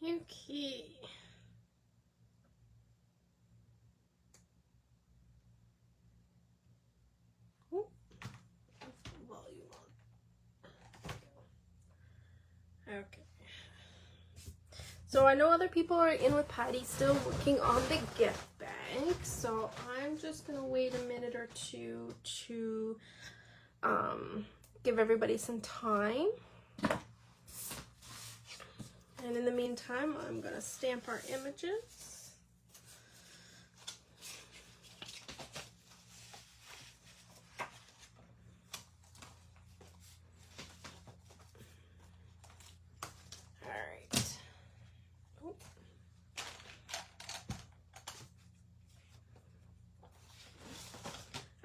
Okay. Oh, volume on. Okay. So I know other people are in with Patti still working on the gift bag. So I'm just gonna wait a minute or two to give everybody some time. And in the meantime, I'm gonna stamp our images. All right. Oh.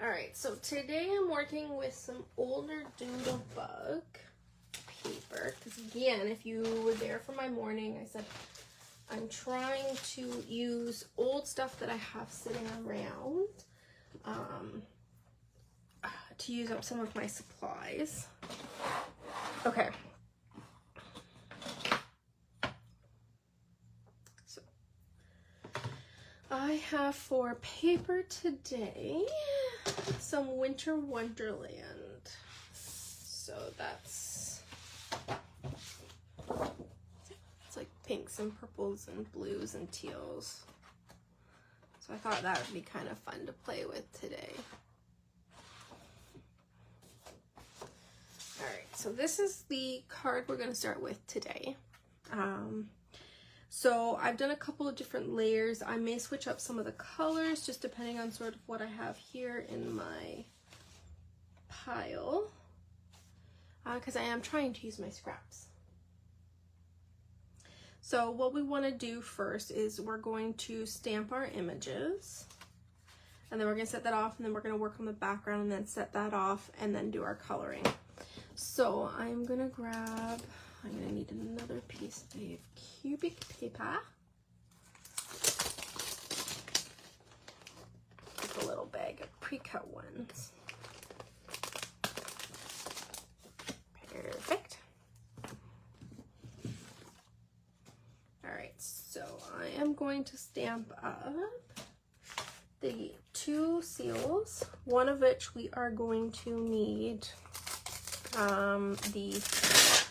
All right, so today I'm working with some older doodle bug paper, because again, if you were there for my morning, I said I'm trying to use old stuff that I have sitting around to use up some of my supplies. Okay. So I have for paper today some Winter Wonderland. So that's it's like pinks and purples and blues and teals. So I thought that would be kind of fun to play with today. Alright, so this is the card we're going to start with today. So I've done a couple of different layers. I may switch up some of the colors just depending on sort of what I have here in my pile. Because I am trying to use my scraps. So what we want to do first is we're going to stamp our images. And then we're going to set that off, and then we're going to work on the background and then set that off and then do our coloring. So I'm going to grab, I'm going to need another piece of cubic paper. Like a little bag of pre-cut ones. Perfect. Alright, so I am going to stamp up the two seals, one of which we are going to need the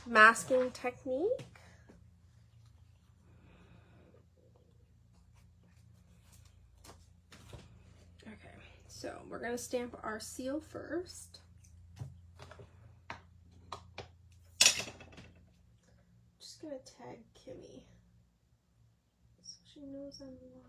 masking technique. Okay, so we're going to stamp our seal first. Just going to tag Kimmy so she knows I'm live.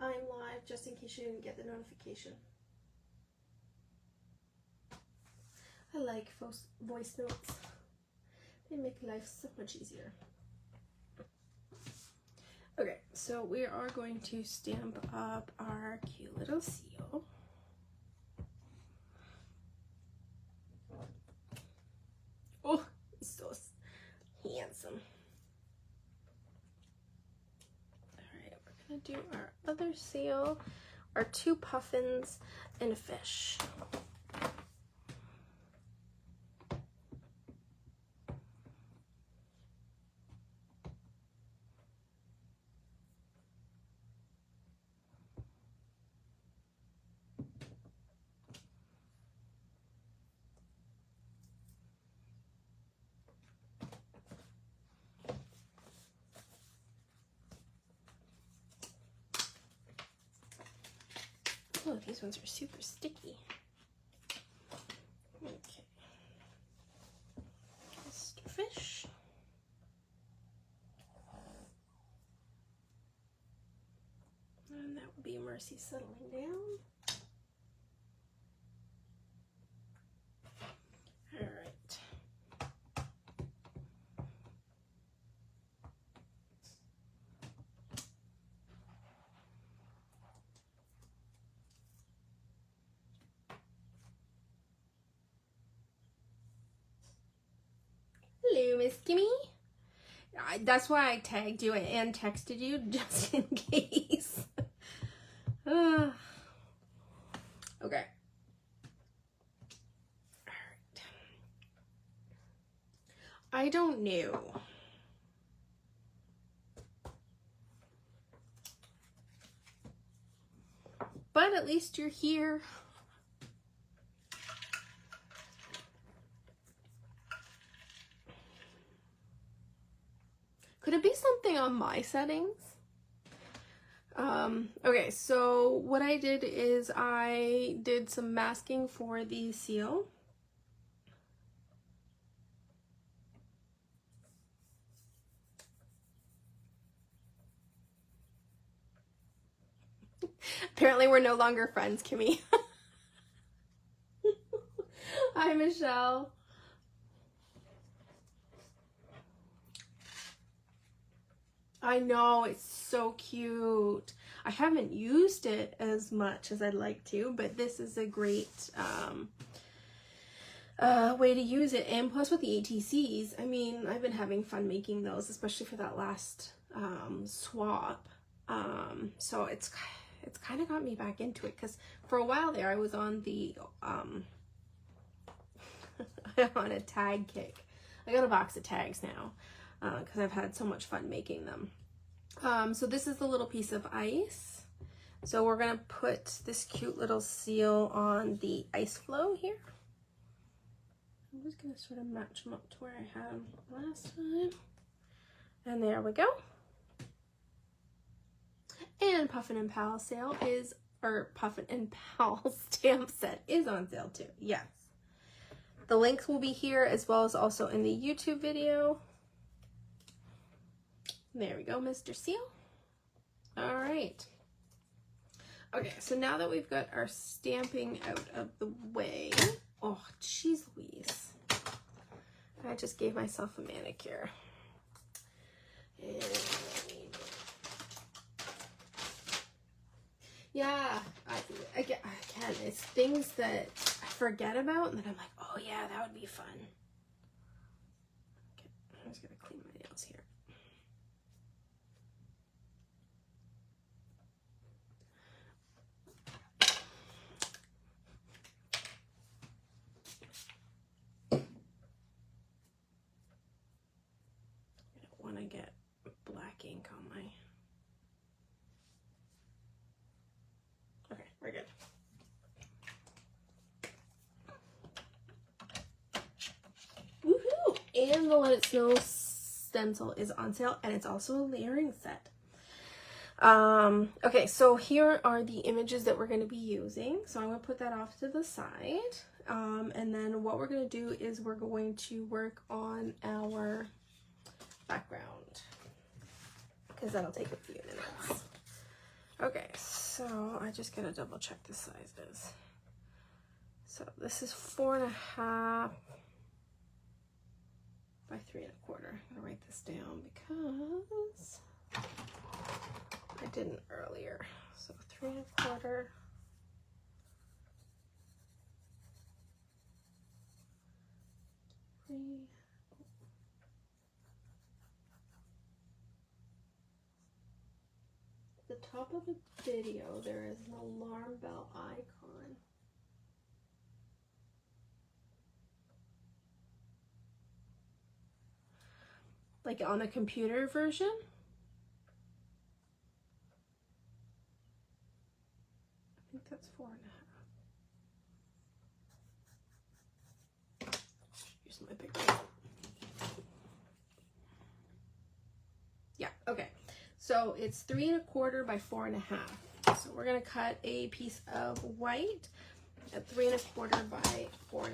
I'm live just in case you didn't get the notification. I like voice notes. They make life so much easier. Okay, so we are going to stamp up our cute little seal. Oh, he's so handsome. Do our other seal, our two puffins, and a fish. Oh, these ones are super sticky. Okay. Mr. Fish. And that would be Mercy settling down. All right. Hello, Miss Kimmy. That's why I tagged you and texted you, just in case. Okay. Alright. I don't know. But at least you're here. Could it be something on my settings? Okay, so what I did is I did some masking for the seal. Apparently we're no longer friends, Kimmy. Hi, Michelle. I know, it's so cute. I haven't used it as much as I'd like to, but this is a great way to use it. And plus with the ATCs, I mean, I've been having fun making those, especially for that last swap. So it's kind of got me back into it, because for a while there I was on the on a tag kick. I got a box of tags now because I've had so much fun making them. So this is the little piece of ice. So we're gonna put this cute little seal on the ice flow here. I'm just gonna sort of match them up to where I had them last time. And there we go. And Puffin and Pal sale is, or Puffin and Pal stamp set is on sale too. Yes. The links will be here as well as also in the YouTube video. There we go, Mr. Seal. All right. Okay, so now that we've got our stamping out of the way, oh, geez Louise. I just gave myself a manicure. And yeah, again, it's things that I forget about and then I'm like, oh yeah, that would be fun. Okay, I'm just gonna clean my nails here. I don't want to get black ink on my... Okay, we're good. Woohoo! And the Let It Snow stencil is on sale, and it's also a layering set. Okay, so here are the images that we're going to be using. So I'm going to put that off to the side. And then what we're going to do is we're going to work on our background, because that'll take a few minutes. Okay, so I just gotta double check the sizes. So this is 4.5 by 3.25. I'm gonna write this down because I didn't earlier. So 3.25. At the top of the video, there is an alarm bell icon. Like on the computer version. I think that's 4.5. Use my big one. Yeah, okay. So it's 3.25 by 4.5. So we're gonna cut a piece of white at 3.25 by 4.5.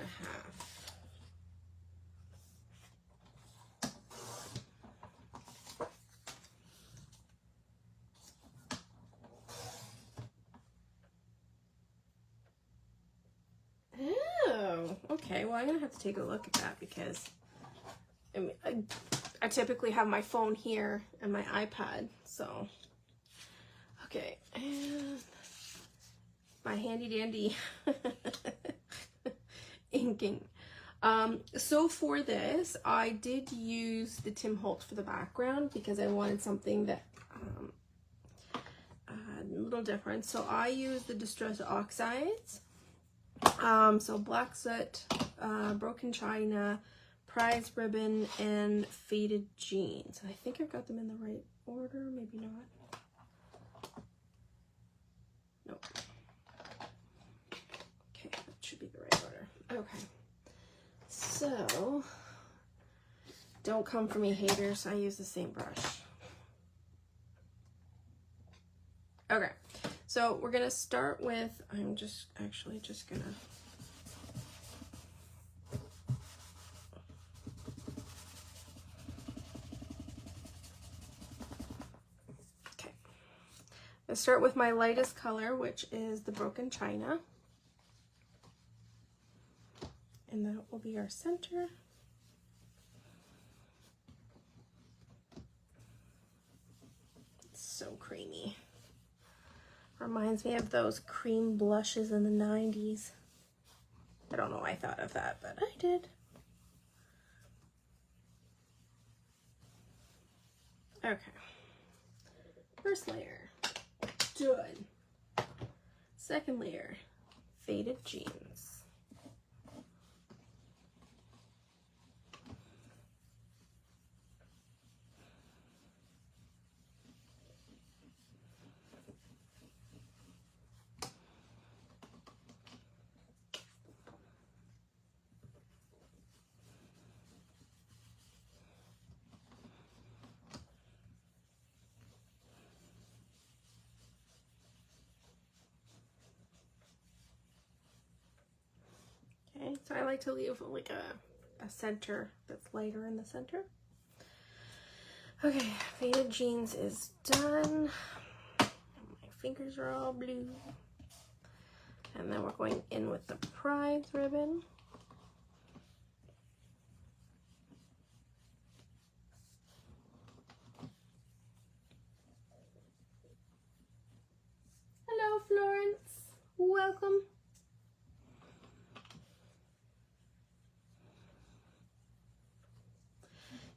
Oh, okay. Well, I'm gonna have to take a look at that because I mean, I typically have my phone here and my iPad, so okay. And my handy dandy inking So for this, I did use the Tim Holtz for the background because I wanted something that a little different. So I used the Distress Oxides. So Black Soot, Broken China, Prize Ribbon, and Faded Jeans. And I think I've got them in the right order, maybe not. Nope. Okay, that should be the right order. Okay. So, don't come for me, haters. I use the same brush. Okay, so we're gonna start with, I'm just actually just gonna, okay. Let's start with my lightest color, which is the Broken China. And that will be our center. It's so creamy. Reminds me of those cream blushes in the 90s. I don't know why I thought of that, but I did. Okay. First layer, done. Second layer, Faded Jeans. Okay, so I like to leave like a center that's lighter in the center. Okay, Faded Jeans is done. My fingers are all blue. And then we're going in with the Prize Ribbon. Hello, Florence. Welcome.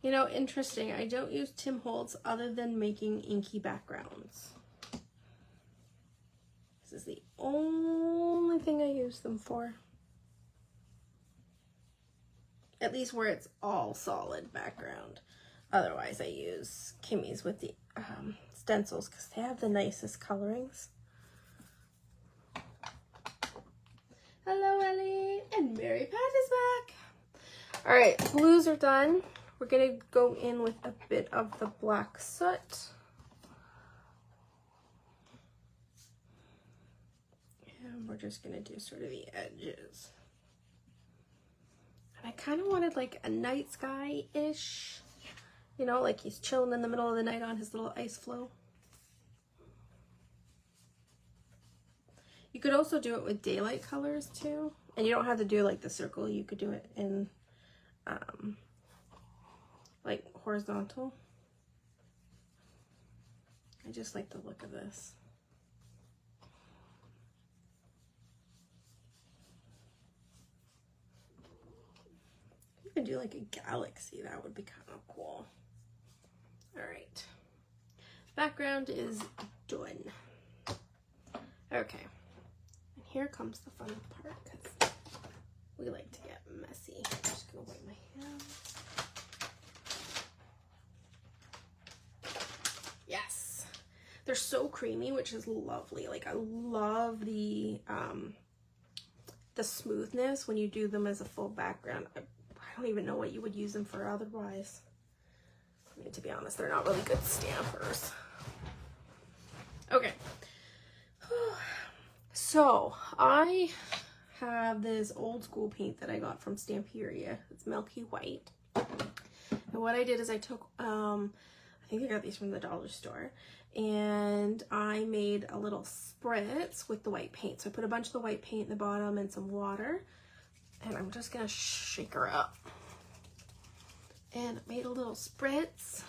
You know, interesting, I don't use Tim Holtz other than making inky backgrounds. This is the only thing I use them for. At least where it's all solid background. Otherwise, I use Kimmy's with the stencils because they have the nicest colorings. Hello, Ellie, and Mary Pat is back. All right, blues are done. We're gonna go in with a bit of the Black Soot. And we're just gonna do sort of the edges. And I kind of wanted like a night sky-ish, you know, like he's chilling in the middle of the night on his little ice floe. You could also do it with daylight colors too. And you don't have to do like the circle, you could do it in like horizontal. I just like the look of this. You could do like a galaxy, that would be kind of cool. All right, background is done. Okay, and here comes the fun part because we like to get messy. I'm just gonna wipe my hands. Yes, they're so creamy, which is lovely. Like I love the smoothness when you do them as a full background. I don't even know what you would use them for otherwise. I mean, to be honest, they're not really good stampers. Okay, so I have this old school paint that I got from Stamperia. It's milky white, and what I did is I took I think I got these from the dollar store, and I made a little spritz with the white paint. So I put a bunch of the white paint in the bottom and some water, and I'm just gonna shake her up. And made a little spritz.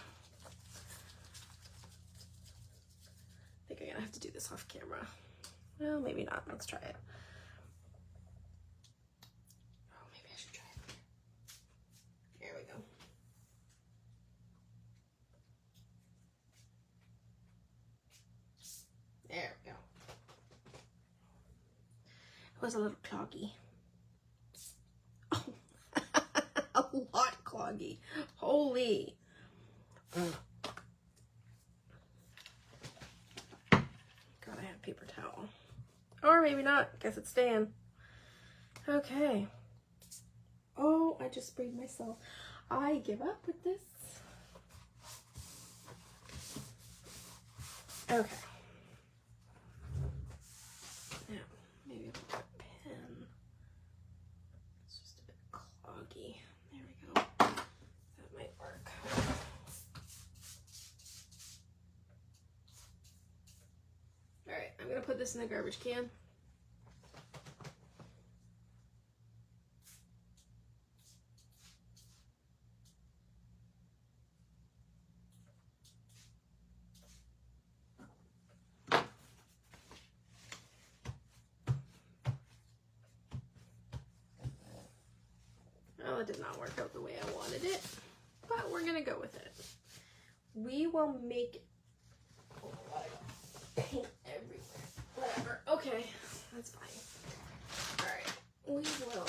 I think I'm gonna have to do this off camera. Well, maybe not. Let's try it. Oh, maybe I should try it. was a little cloggy. Oh, a lot cloggy. Holy. God, I have paper towel. Or maybe not. Guess it's staying. Okay. Oh, I just sprayed myself. I give up with this. Okay. Now, maybe I'll put a pen. It's just a bit cloggy. There we go. That might work. Alright, I'm going to put this in the garbage can. Well, it did not work out the way I wanted it, but we're going to go with it. We will make it. Oh, paint everywhere. Whatever. Okay, that's fine. Alright, we will.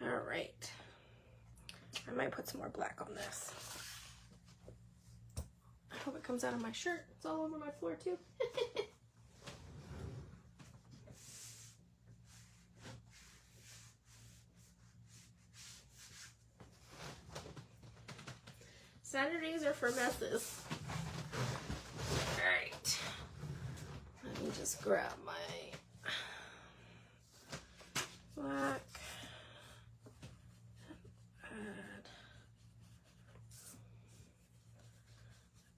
Alright. I might put some more black on this. I hope it comes out of my shirt. It's all over my floor too. Saturdays are for messes. Alright. Let me just grab my black. Add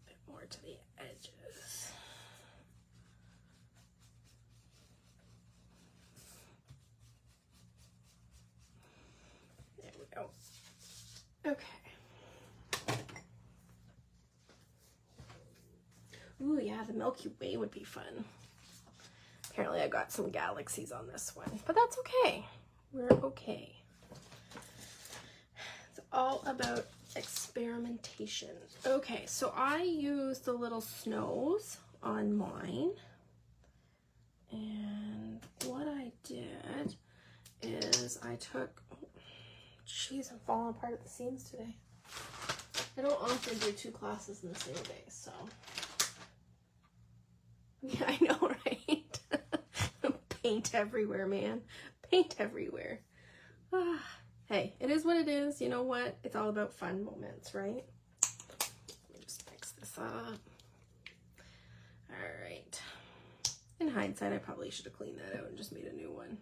a bit more to the edges. There we go. Okay. Ooh, yeah, the Milky Way would be fun. Apparently I got some galaxies on this one, but that's okay. We're okay. It's all about experimentation. Okay, so I used the little snows on mine. And what I did is I took, jeez, I'm falling apart at the seams today. I don't often do 2 classes in the same day, so. Yeah, I know, right? Paint everywhere, man. Paint everywhere. Ah, hey, it is what it is. You know what? It's all about fun moments, right? Let me just mix this up. All right. In hindsight, I probably should have cleaned that out and just made a new one.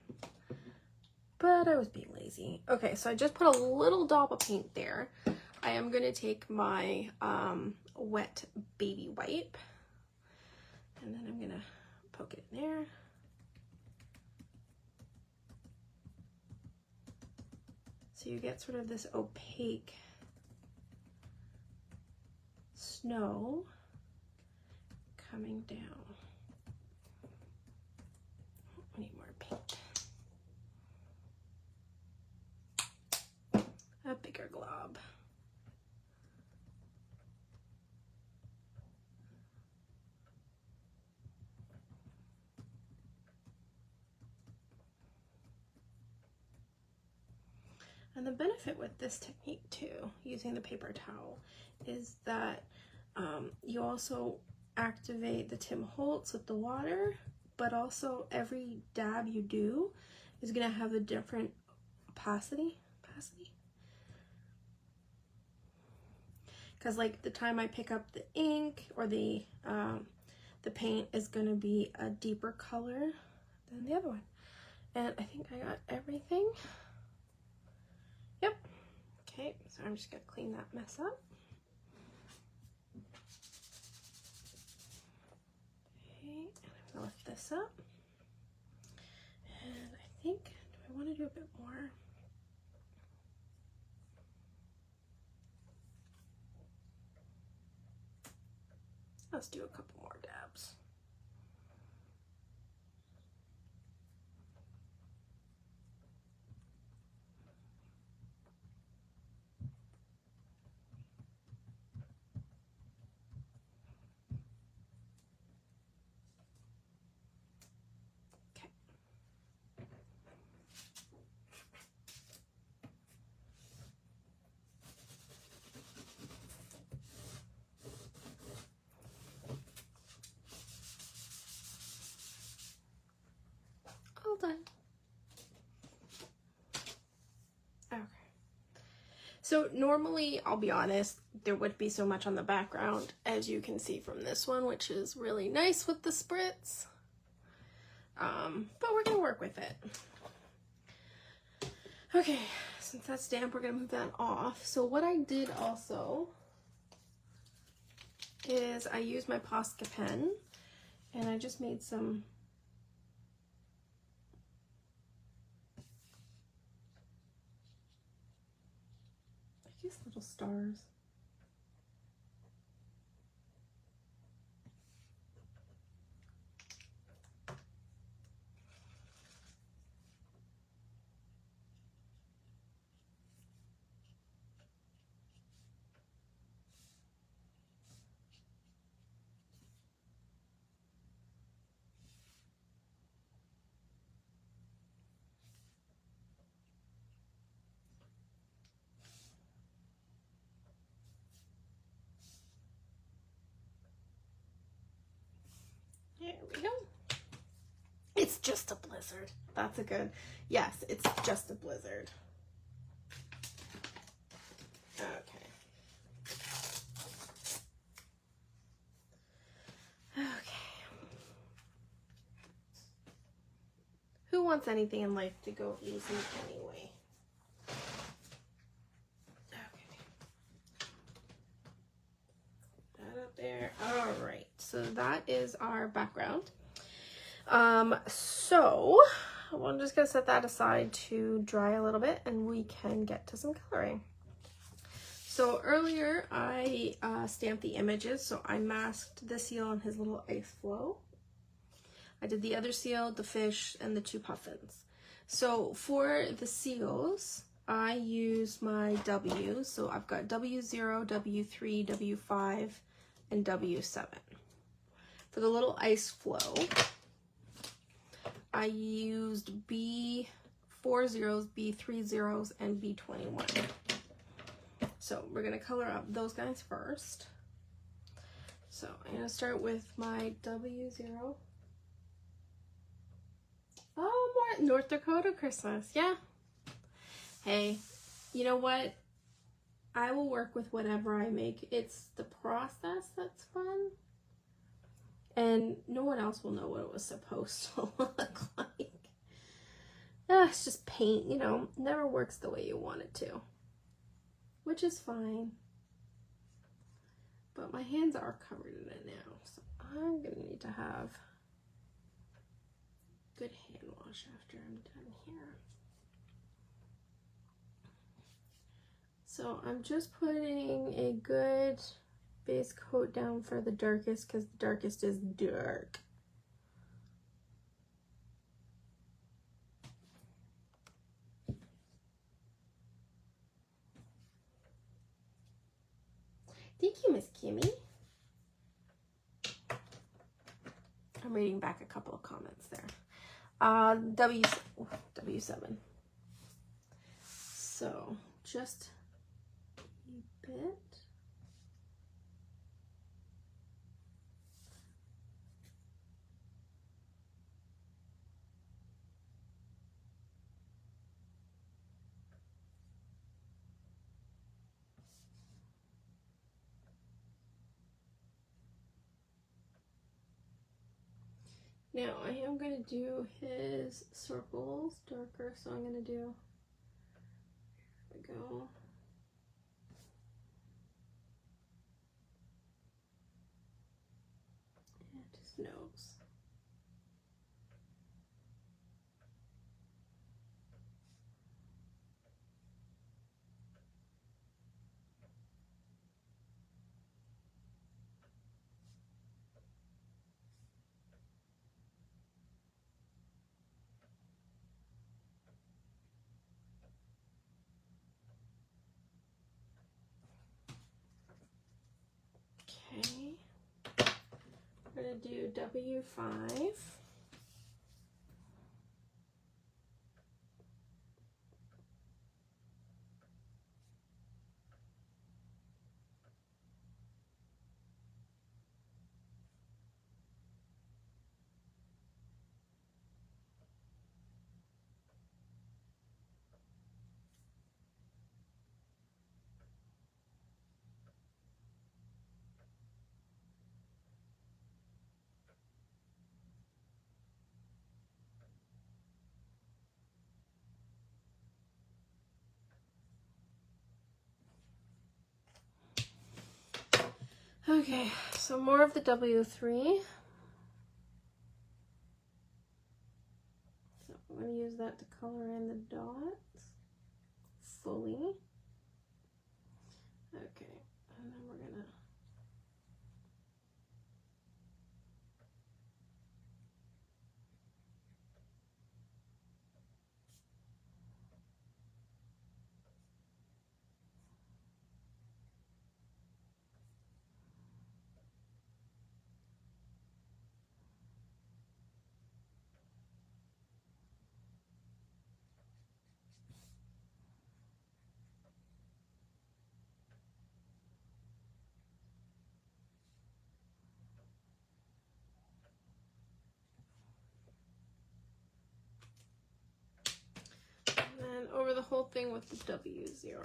But I was being lazy. Okay, so I just put a little dab of paint there. I am going to take my wet baby wipe. And then I'm going to poke it in there. So you get sort of this opaque snow coming down. I need more paint. A bigger glob. And the benefit with this technique too, using the paper towel, is that you also activate the Tim Holtz with the water, but also every dab you do is gonna have a different opacity. Because like the time I pick up the ink or the paint is gonna be a deeper color than the other one. And I think I got everything. Yep. Okay, so I'm just gonna clean that mess up. Okay, and I'm gonna lift this up. And I think, do I want to do a bit more? Let's do a couple more dabs. all done. Okay. So normally, I'll be honest, there would be so much on the background, as you can see from this one, which is really nice with the spritz. But we're gonna work with it. Okay, since that's damp, we're gonna move that off. So what I did also is I used my Posca pen, and I just made some little stars. There we go. It's just a blizzard. That's a good, yes, it's just a blizzard. Okay. Okay. Who wants anything in life to go easy anyway? Okay. That up there. All right. So that is our background. So I'm just gonna set that aside to dry a little bit, and we can get to some coloring. So earlier I stamped the images, so I masked the seal on his little ice floe. I did the other seal, the fish, and the 2 puffins. So for the seals, I used my W. So I've got W0, W3, W5, and W7. For the little ice floe, I used B4 zeros, B3 zeros, and B21. So we're going to color up those guys first. So I'm going to start with my W0. Oh, more North Dakota Christmas. Yeah. Hey, you know what? I will work with whatever I make. It's the process that's fun. And no one else will know what it was supposed to look like. It's just paint, you know, never works the way you want it to. Which is fine. But my hands are covered in it now. So I'm going to need to have good hand wash after I'm done here. So I'm just putting a good base coat down for the darkest, because the darkest is dark. Thank you, Miss Kimmy. I'm reading back a couple of comments there. W7. So just a bit. Now I am going to do his circles darker, so I'm going to do, there we go. And his nose. Okay, we're going to do W5. Okay, so more of the W3. So I'm going to use that to color in the dots fully. Okay, and then we're going to and over the whole thing with the W0.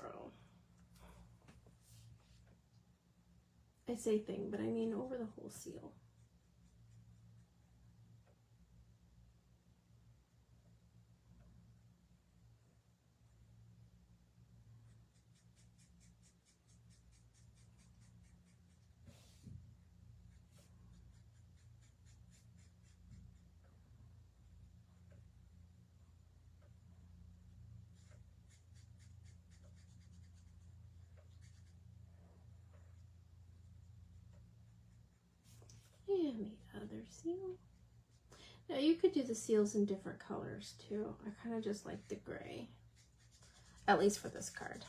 I say thing, but I mean over the whole seal. And the other seal. Now you could do the seals in different colors too. I kind of just like the gray, at least for this card.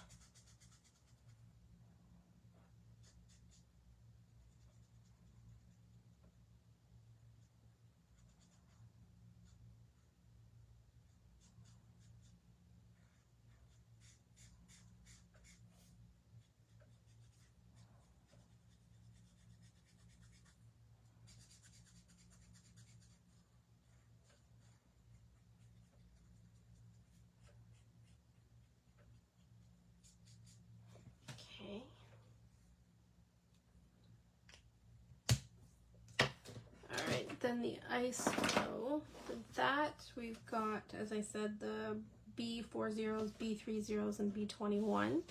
Then the ice flow, for that we've got, as I said, the B4 zeros, B3 zeros, and B21.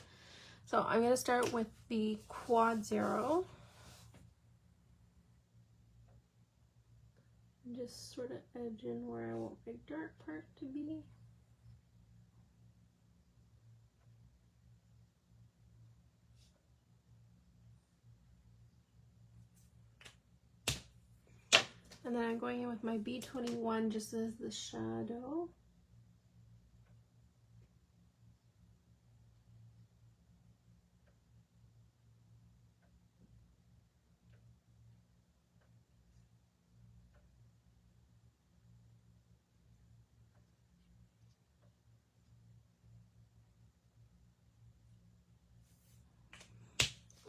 So I'm going to start with the quad zero. And just sort of edge in where I want my dark part to be. And then I'm going in with my B21 just as the shadow.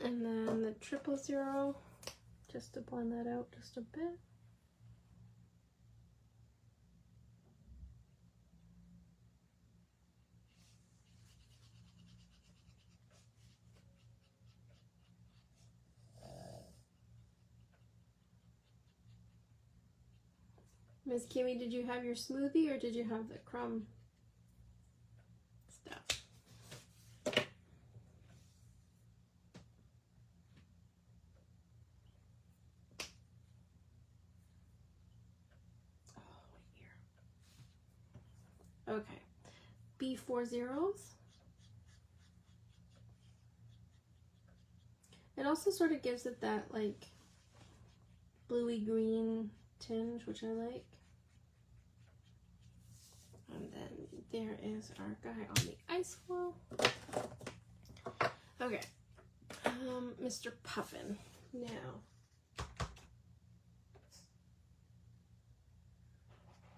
And then the 000, just to blend that out just a bit. Miss Kimmy, did you have your smoothie or did you have the crumb stuff? Oh, here. Okay. B4 zeros. It also sort of gives it that like bluey green tinge, which I like. And then there is our guy on the ice flow. Okay, Mr. Puffin. Now,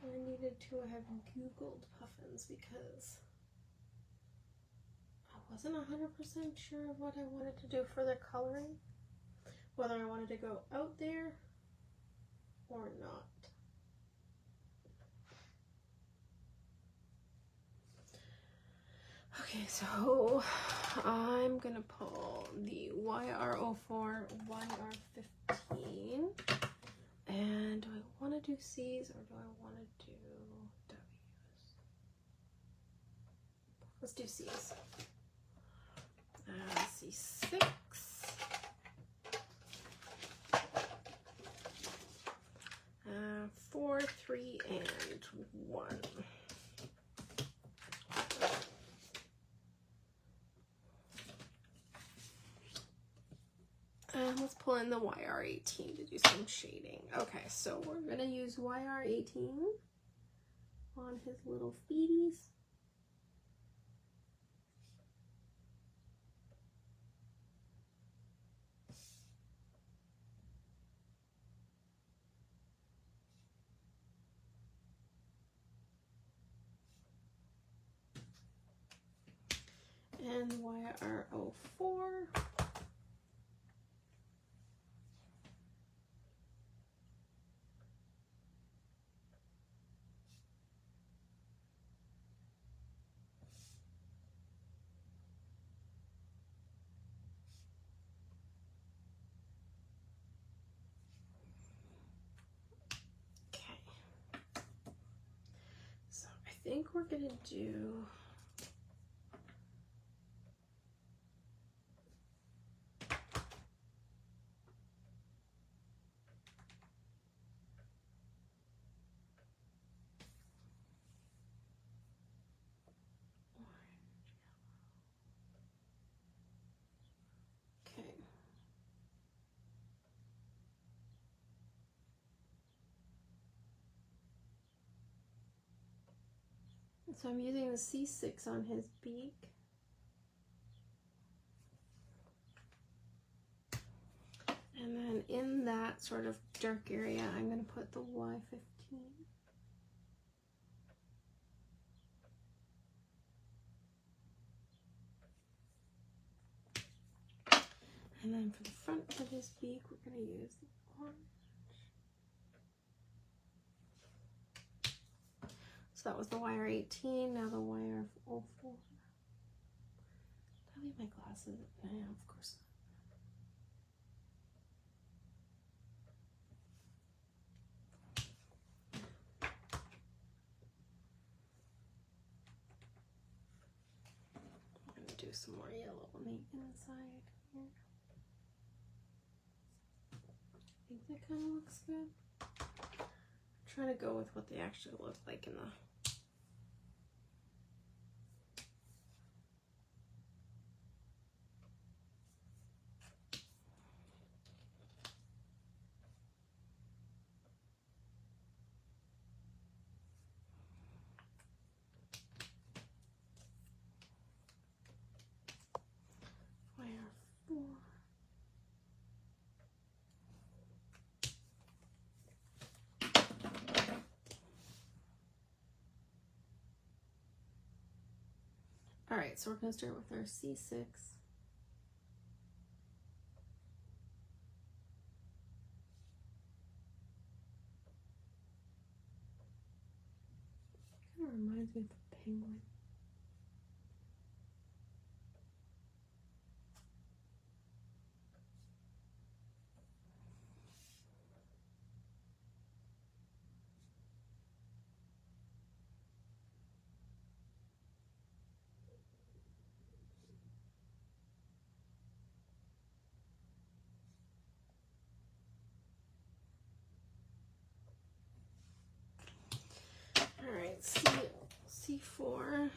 I needed to have Googled puffins because I wasn't 100% sure of what I wanted to do for the coloring, whether I wanted to go out there or not. Okay, so I'm gonna pull the YR04, YR15, and do I want to do C's or do I want to do W's? Let's do C's. C6. 4, 3, and 1. And let's pull in the YR18 to do some shading. Okay, so we're gonna use YR18 on his little feeties. And YR04. Okay. So I think we're gonna do so I'm using the C6 on his beak. And then in that sort of dark area, I'm going to put the Y15. And then for the front of his beak, we're going to use the orange. So that was the YR18, now the YR04. Did I leave my glasses? Yeah, of course not. I'm going to do some more yellow on the inside here. I think that kind of looks good. I'm trying to go with what they actually look like in the YR4. All right, so we're going to start with our C6. Kind of reminds me of the penguin. All right, C4.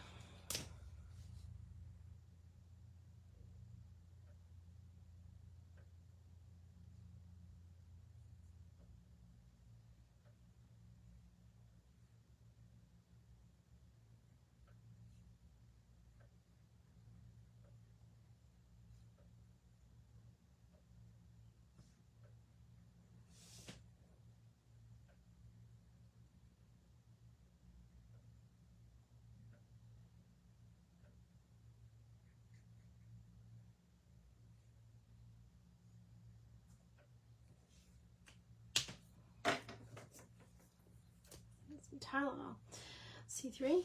Some Tylenol. C3.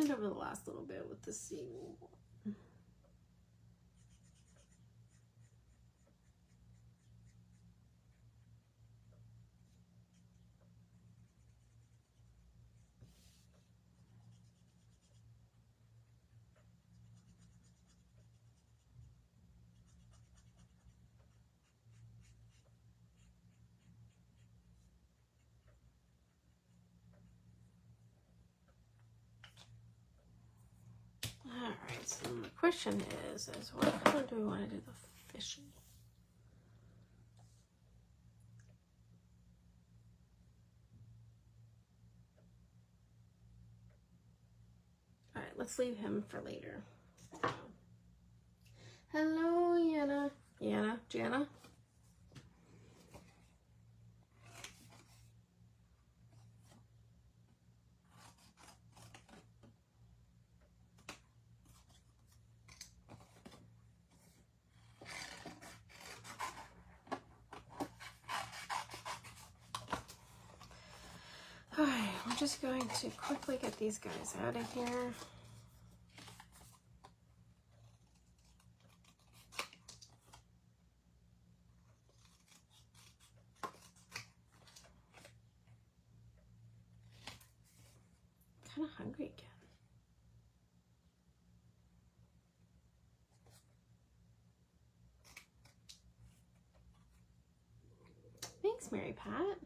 went over the last little bit with the seal. Alright, so the question is what color do we want to do the fishy? Alright, let's leave him for later. Hello, Yana. Jana? Alright, we're just going to quickly get these guys out of here. Kind of hungry again. Thanks, Mary Pat.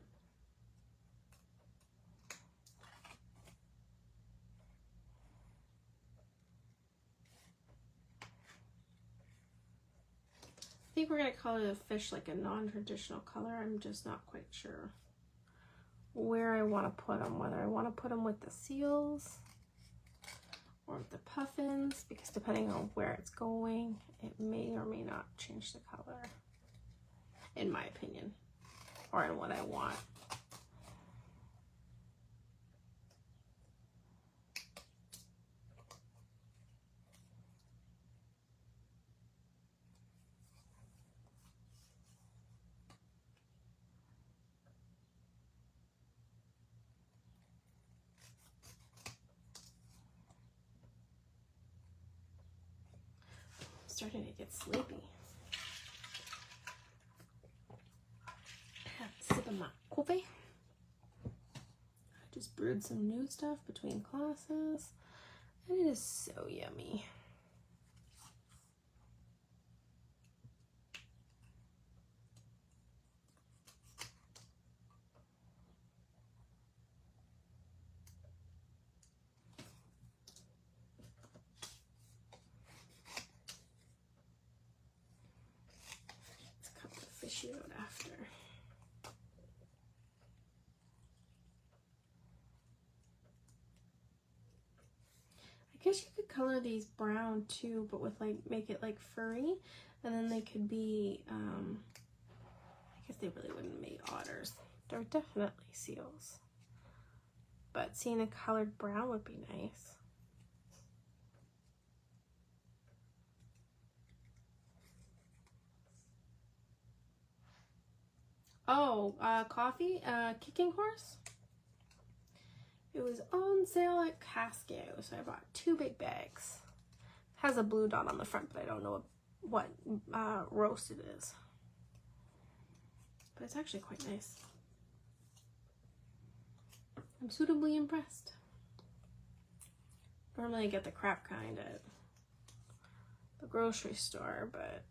I think we're going to color the fish like a non-traditional color. I'm just not quite sure where I want to put them, whether I want to put them with the seals or with the puffins, because depending on where it's going, it may or may not change the color, in my opinion, or in what I want. Starting to get sleepy. Sipping my coffee. I just brewed some new stuff between classes, and it is so yummy. Out after. I guess you could color these brown too, but with like make it like furry, and then they could be I guess they really wouldn't make otters. They're definitely seals, but seeing a colored brown would be nice. Oh, coffee, kicking horse. It was on sale at Casco, so I bought 2 big bags. It has a blue dot on the front, but I don't know what roast it is. But it's actually quite nice. I'm suitably impressed. Normally I get the crap kind at the grocery store, but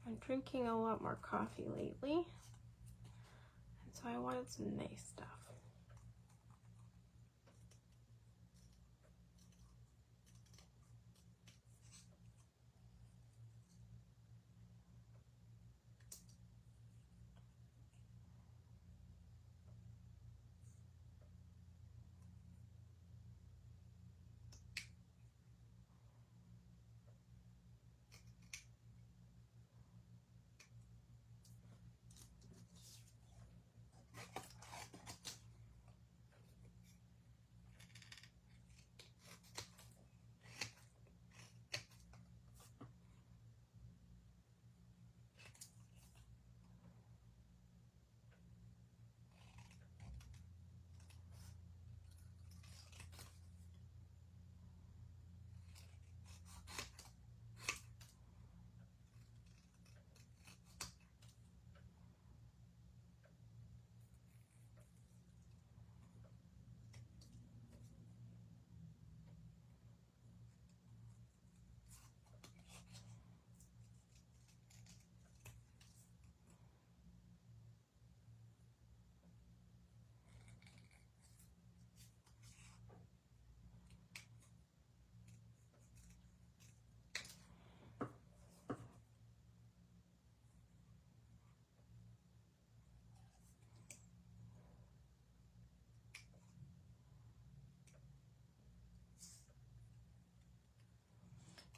I'm drinking a lot more coffee lately, and so I wanted some nice stuff.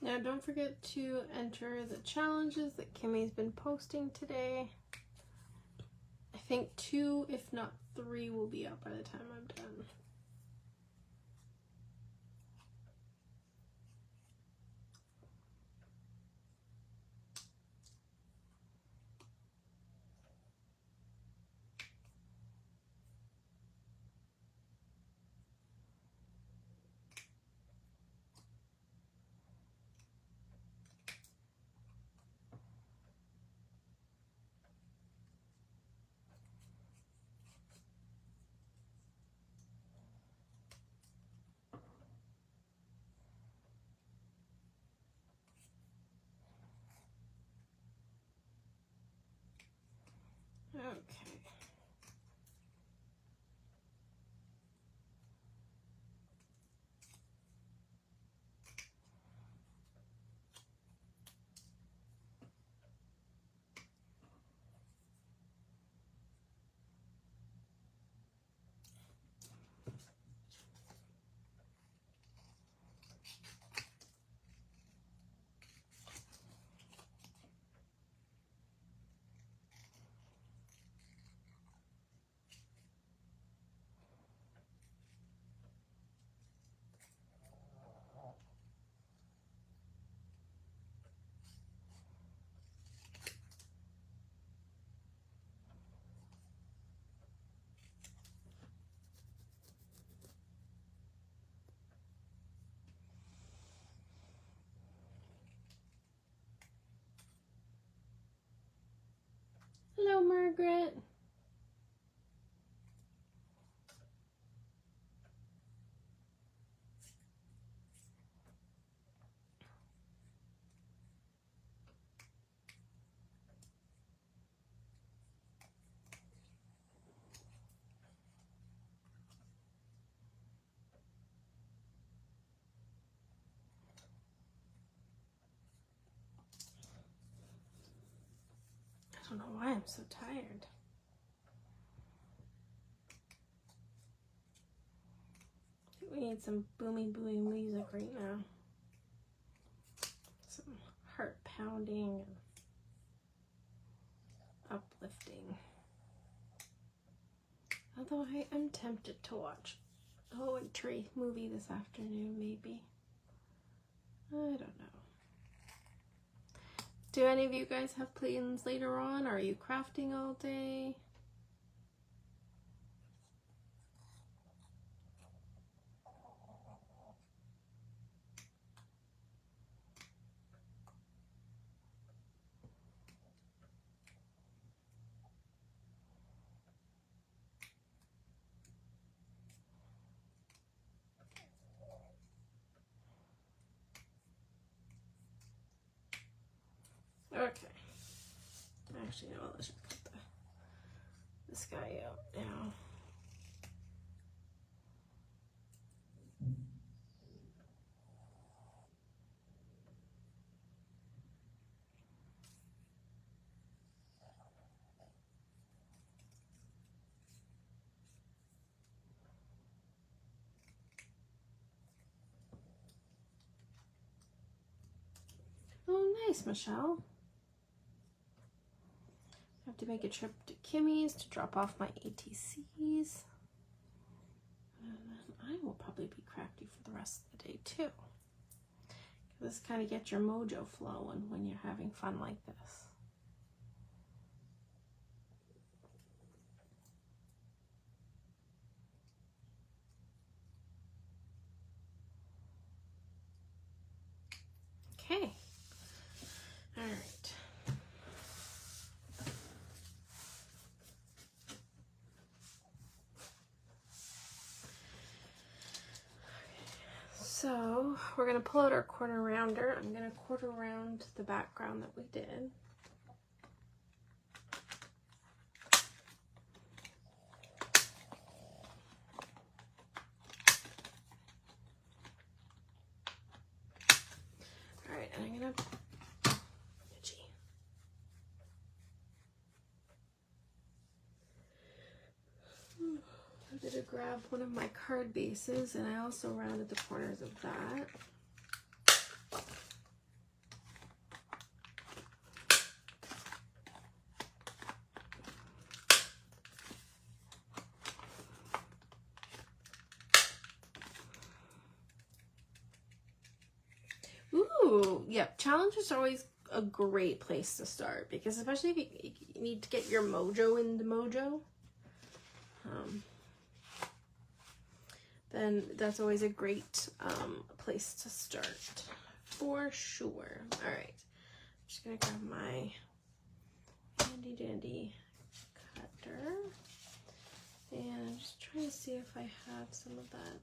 Now don't forget to enter the challenges that Kimmy's been posting today. I think 2, if not 3, will be up by the time I'm done. Okay. Hello, Margaret. I don't know why I'm so tired. I think we need some boomy music right now. Some heart pounding and uplifting. Although I am tempted to watch a wintery movie this afternoon, maybe. I don't know. Do any of you guys have plans later on? Are you crafting all day? Okay. Actually, no, let's just cut this guy out now. Oh, nice, Michelle. I have to make a trip to Kimmy's to drop off my ATCs. And then I will probably be crafty for the rest of the day too. This kind of gets your mojo flowing when you're having fun like this. Okay. All right. So we're going to pull out our corner rounder. I'm going to quarter round the background that we did. All right, and I'm going to I did grab one of my card bases, and I also rounded the corners of that. Ooh, yep. Challenges are always a great place to start because especially if you need to get your mojo into mojo, then that's always a great place to start for sure. All right, I'm just gonna grab my handy dandy cutter and I'm just trying to see if I have some of that.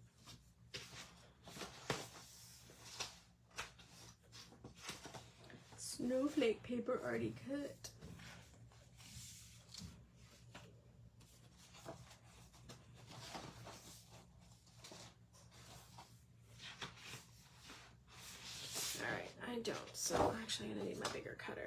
Snowflake paper already cut. Alright, I don't, so actually I'm gonna need my bigger cutter.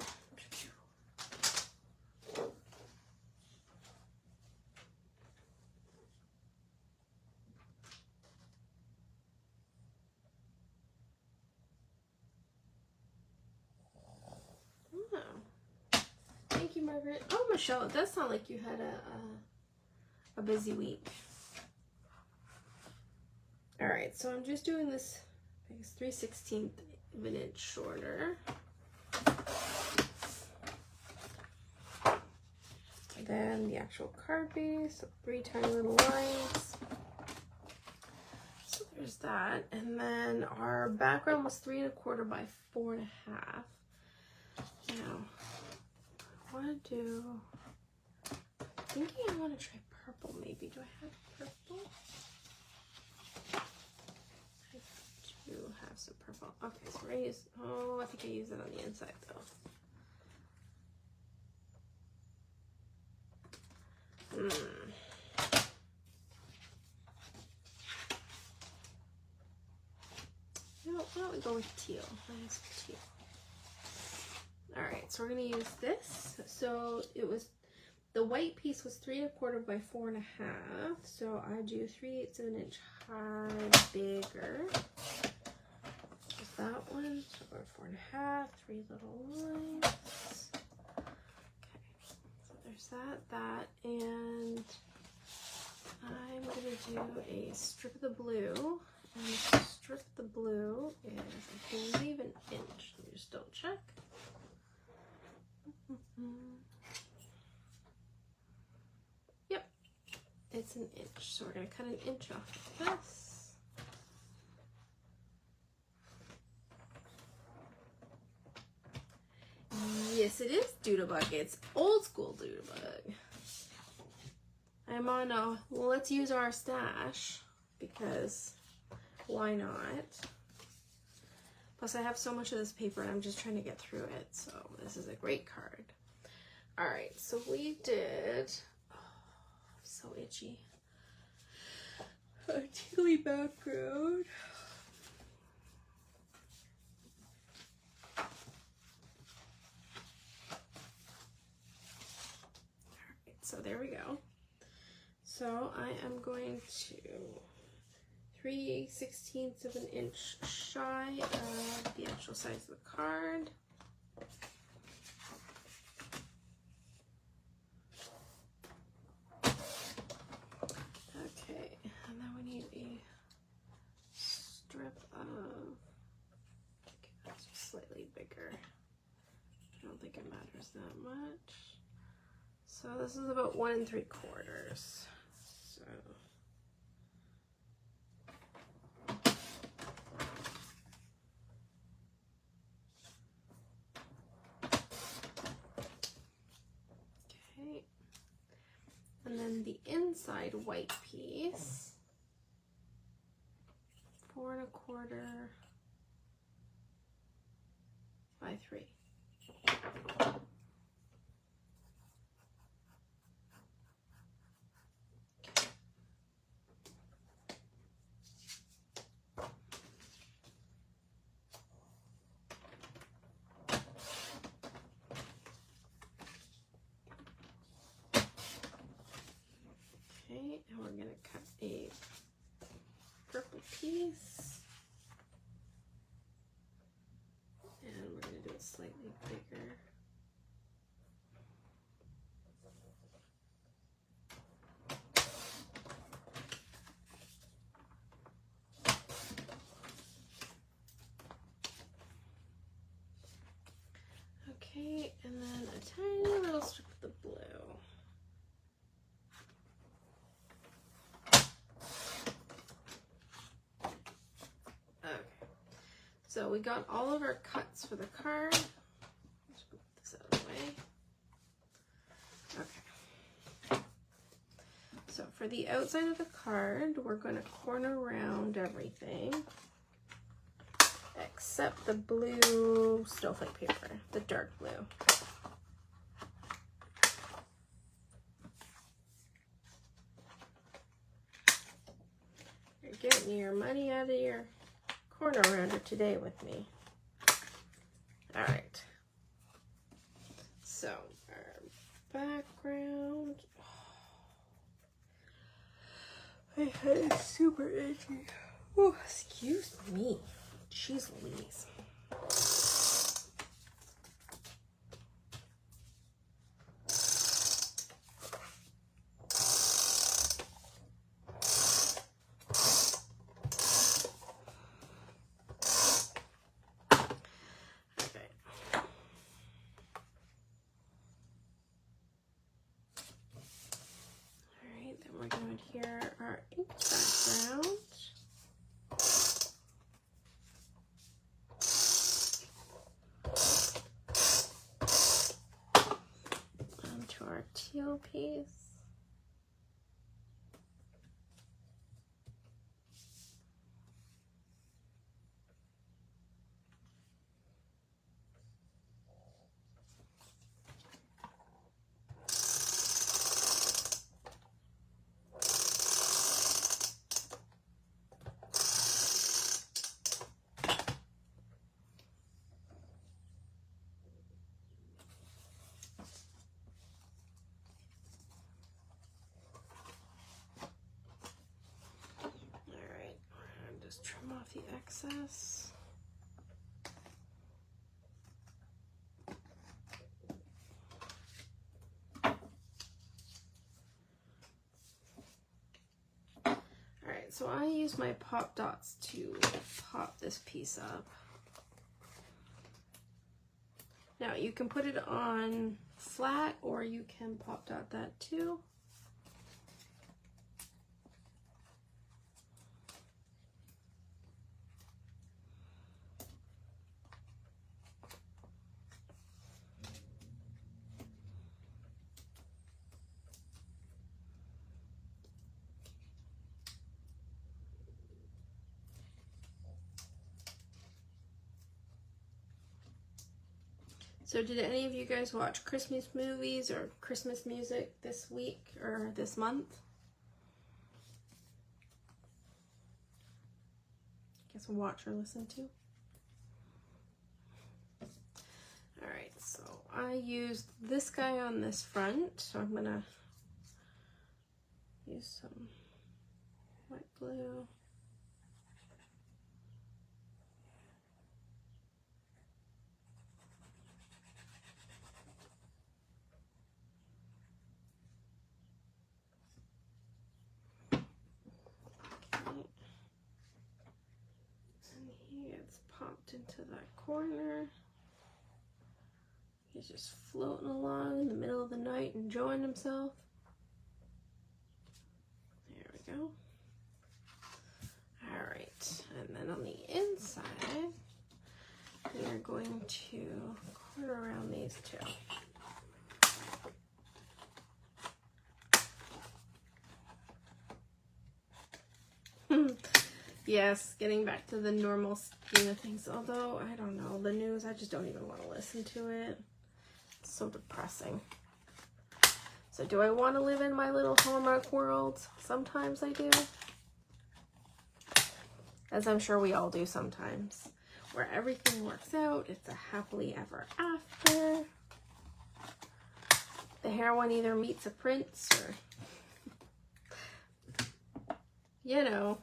Thank you, Margaret. Oh, Michelle, it does sound like you had a busy week. All right, so I'm just doing this, I guess 3/16 of an inch shorter. And then the actual card base, 3 tiny little lines. So there's that. And then our background was 3 1/4 by 4 1/2. Now, I want to do, I'm thinking I want to try purple maybe. Do I have purple? I do have some purple. Okay, so we're going to use, oh, I think I use it on the inside though. No, why don't we go with teal? Nice teal. Alright, so we're going to use this. So it was, the white piece was 3 1/4 by 4 1/2. So I do 3/8 of an inch high, bigger. Just that one, or 4 1/2, 3 little lines. Okay, so there's that, and I'm going to do a strip of the blue. And the strip of the blue is, I believe, an inch. Let me just double check. Yep, it's an inch. So we're going to cut an inch off of this. Yes, it is Doodlebug. It's old school Doodlebug. I'm on a, well, let's use our stash because why not? Plus I have so much of this paper and I'm just trying to get through it. So this is a great card. All right, so we did, oh, I'm so itchy. A tealy background. All right, so there we go. So I am going to 3/16 of an inch shy of the actual size of the card. Okay, and then we need a strip of, okay, that's just slightly bigger. I don't think it matters that much. So this is about 1 3/4. So okay, and then the inside white piece, 4 1/4 by 3. Okay, and we're going to cut a purple piece. And we're going to do it slightly bigger. Okay, and then a tiny little strip of the blue. Okay, so we got all of our cuts for the card. Let's put this out of the way. Okay. So for the outside of the card, we're going to corner around everything except the blue snowflake paper, the dark blue. You're getting your money out of your corner rounder today with me. All right. So our background. My head is super itchy. Oh, excuse me. Jeez Louise. Okay. Alright, then we're going to adhere our ink background. Our teal piece. Trim off the excess. Alright, so I use my pop dots to pop this piece up. Now you can put it on flat or you can pop dot that too. So did any of you guys watch Christmas movies or Christmas music this week or this month? Guess watch or listen to. Alright, so I used this guy on this front, so I'm gonna use some white glue. Popped into that corner. He's just floating along in the middle of the night, enjoying himself. There we go. All right, and then on the inside, we are going to corner around these two. Yes, getting back to the normal scheme of things, although, I don't know, the news, I just don't even want to listen to it. It's so depressing. So do I want to live in my little Hallmark world? Sometimes I do. As I'm sure we all do sometimes. Where everything works out, it's a happily ever after. The heroine either meets a prince or, you know,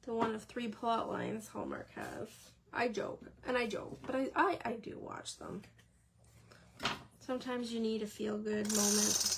the one of 3 plot lines Hallmark has. I joke, but I do watch them. Sometimes you need a feel-good moment.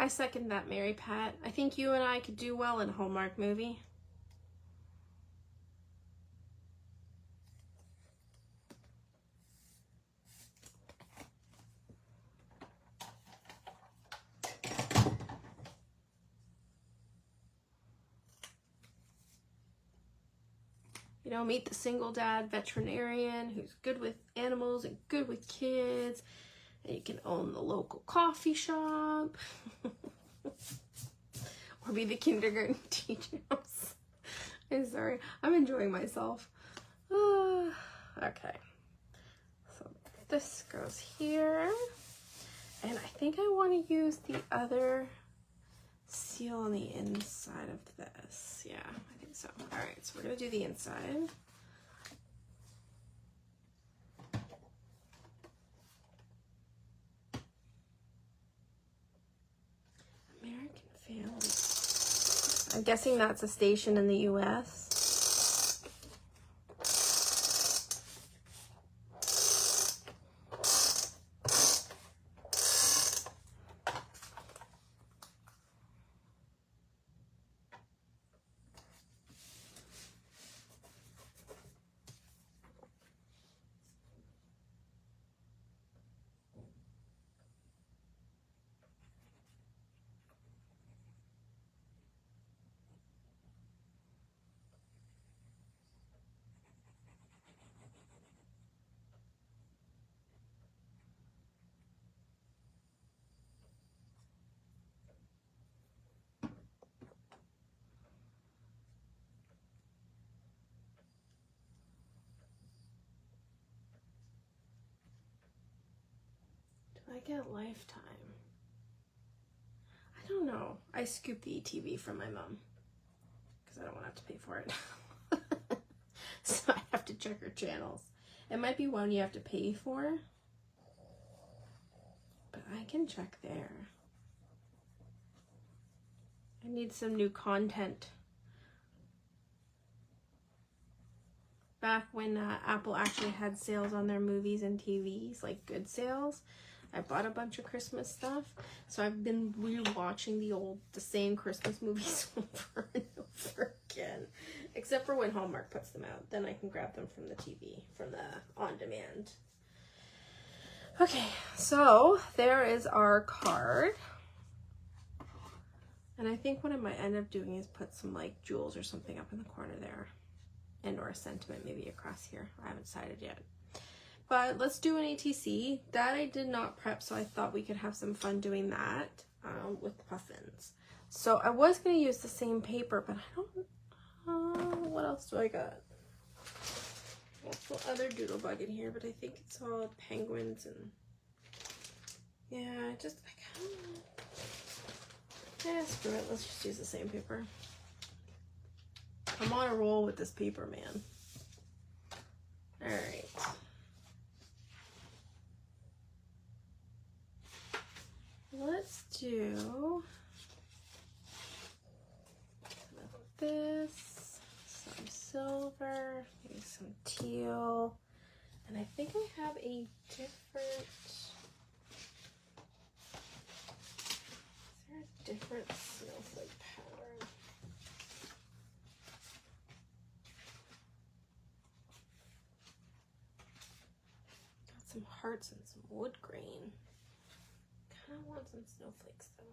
I second that, Mary Pat. I think you and I could do well in a Hallmark movie. You know, meet the single dad veterinarian who's good with animals and good with kids. And you can own the local coffee shop. Or be the kindergarten teacher. I'm sorry. I'm enjoying myself. Okay. So this goes here. And I think I want to use the other seal on the inside of this. Yeah, I think so. All right, so we're going to do the inside. American Family. I'm guessing that's a station in the US. I get Lifetime. I don't know. I scooped the ETV from my mom because I don't want to have to pay for it. So I have to check her channels. It might be one you have to pay for, but I can check there. I need some new content. Back when Apple actually had sales on their movies and TVs, like good sales, I bought a bunch of Christmas stuff, so I've been rewatching the same Christmas movies over and over again, except for when Hallmark puts them out. Then I can grab them from the TV, from the on-demand. Okay, so there is our card. And I think what I might end up doing is put some like jewels or something up in the corner there, and or a sentiment maybe across here. I haven't decided yet. But let's do an ATC. That I did not prep, so I thought we could have some fun doing that with the puffins. So I was going to use the same paper, but I don't, what else do I got? Also other doodlebug in here, but I think it's all penguins and, yeah, I kind of, yeah, screw it. Let's just use the same paper. I'm on a roll with this paper, man. All right. Let's do this, some silver, maybe some teal, and I think I have a different, is there a different snowflake pattern? Got some hearts and some wood grain. I want some snowflakes though.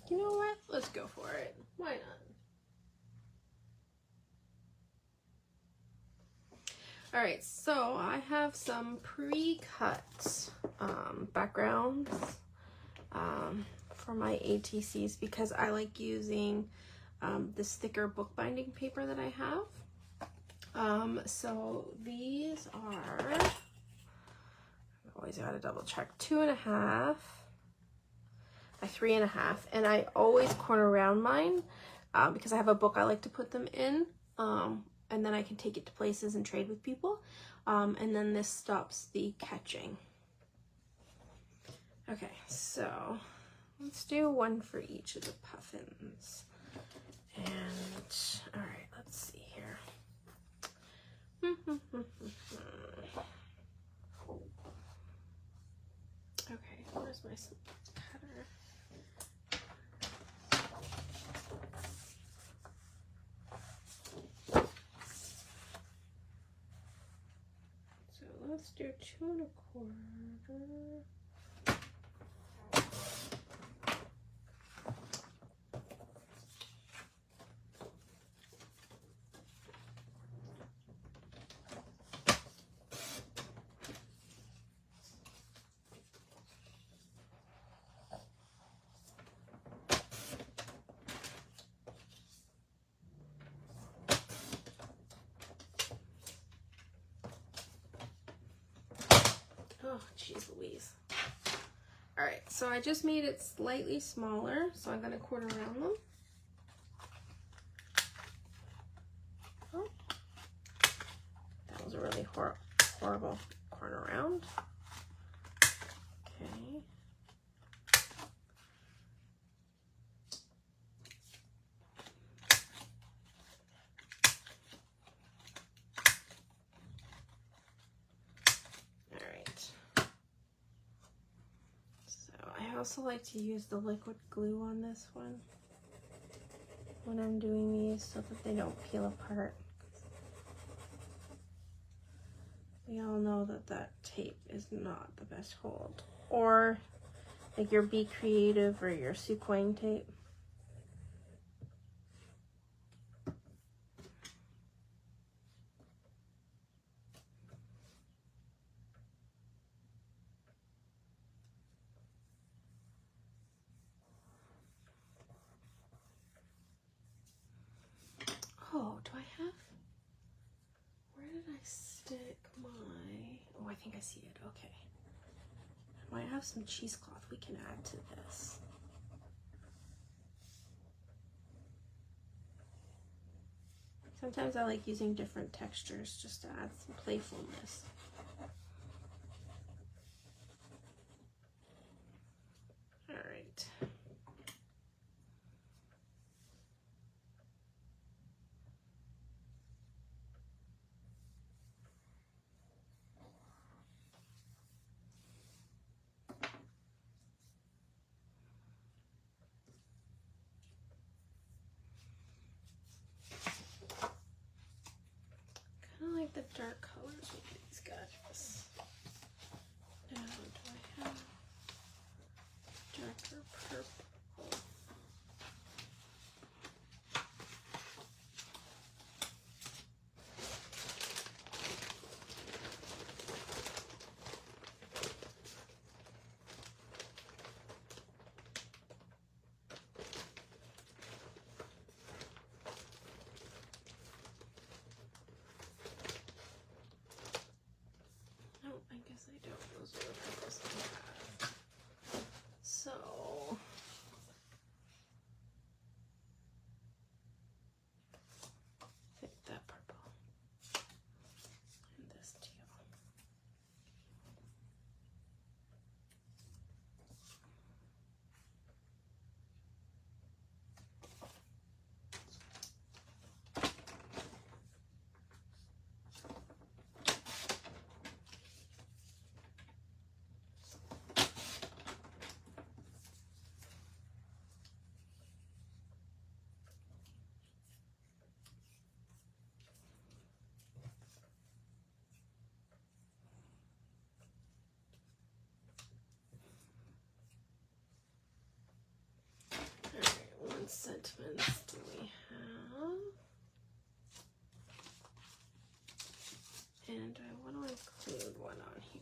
You know what? Let's go for it. Why not? All right, so I have some pre-cut backgrounds for my ATCs because I like using this thicker bookbinding paper that I have. So these are, I always gotta double check, 2.5 by 3.5, and I always corner around mine because I have a book I like to put them in. And then I can take it to places and trade with people. And then this stops the catching. Okay, so let's do one for each of the puffins. And all right, let's see here. Okay, where's my cutter? So let's do 2 1/4. Oh, jeez Louise. All right, so I just made it slightly smaller, so I'm gonna quarter round them. Oh, that was a really horrible corner round. Okay. I also like to use the liquid glue on this one when I'm doing these so that they don't peel apart. We all know that that tape is not the best hold. Or like your Be Creative or your Suquang tape. Oh, do I have, where did I stick my, oh, I think I see it, okay. I might have some cheesecloth we can add to this. Sometimes I like using different textures just to add some playfulness. All right. The dark colors with these guys. Now, do I have darker purple? I don't. Those are the purples I have. So pick that purple and this teal. What sentiments do we have? And I want to include one on here.